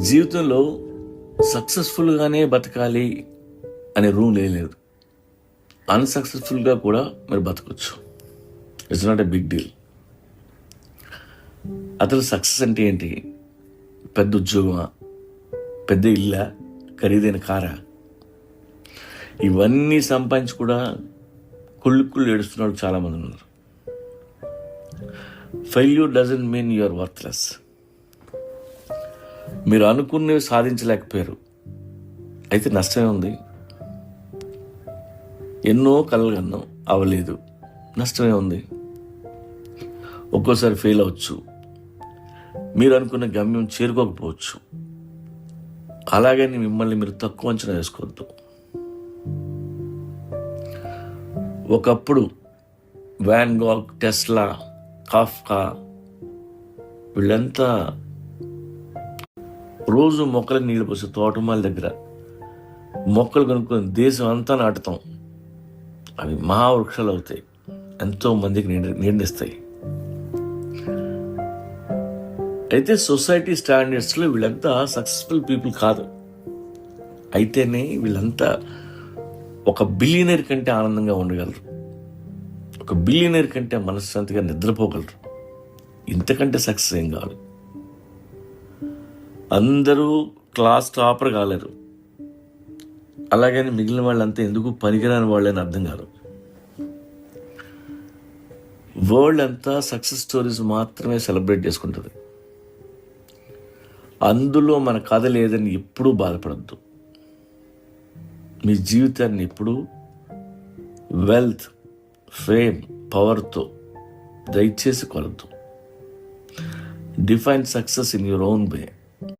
జీవితంలో సక్సెస్ఫుల్గానే బతకాలి అనే రూల్ లేదు. అన్సక్సెస్ఫుల్గా కూడా మీరు బతకచ్చు. It's not a big deal. అసలు సక్సెస్ అంటే ఏంటి? పెద్ద ఉద్యోగమా, పెద్ద ఇల్లా, ఖరీదైన కారా? ఇవన్నీ సంపాదించి కూడా కుళ్ళు ఏడుస్తున్న వాళ్ళు చాలామంది ఉన్నారు. Failure doesn't mean you are worthless. మీరు అనుకున్నవి సాధించలేకపోయారు, అయితే నష్టమే ఉంది. ఎన్నో కలలు కన్నాం, అవ్వలేదు, నష్టమే ఉంది. ఒక్కోసారి ఫెయిల్ అవ్వచ్చు, మీరు అనుకున్న గమ్యం చేరుకోకపోవచ్చు. అలాగని మిమ్మల్ని మీరు తక్కువ అంచనా వేసుకోవద్దు. ఒకప్పుడు వ్యాన్ గాగ్, టెస్లా, కాఫ్కా వీళ్ళంతా రోజు మొక్కలకు నీళ్ళు పోసి తోటమాల దగ్గర మొక్కలు కొనుక్కొని దేశం అంతా నాటుతాం. అవి మహావృక్షాలు అవుతాయి, ఎంతో మందికి నీడనిస్తాయి. అయితే సొసైటీ స్టాండర్డ్స్లో వీళ్ళంతా సక్సెస్ఫుల్ పీపుల్ కాదు. అయితేనే వీళ్ళంతా ఒక బిలియనర్ కంటే ఆనందంగా ఉండగలరు, ఒక బిలియనర్ కంటే మనశ్శాంతిగా నిద్రపోగలరు. ఇంతకంటే సక్సెస్ ఏం కావాలి? అందరూ క్లాస్ టాపర్ కాలేరు, అలాగని మిగిలిన వాళ్ళంతా ఎందుకు పనికిరాని వాళ్ళని అర్థం కాదు. వరల్డ్ అంతా సక్సెస్ స్టోరీస్ మాత్రమే సెలబ్రేట్ చేసుకుంటుంది. అందులో మన కథ లేదని ఎప్పుడూ బాధపడద్దు. మీ జీవితాన్ని ఎప్పుడూ వెల్త్, ఫేమ్, పవర్తో దయచేసి కొలద్దు. Define success in your own way.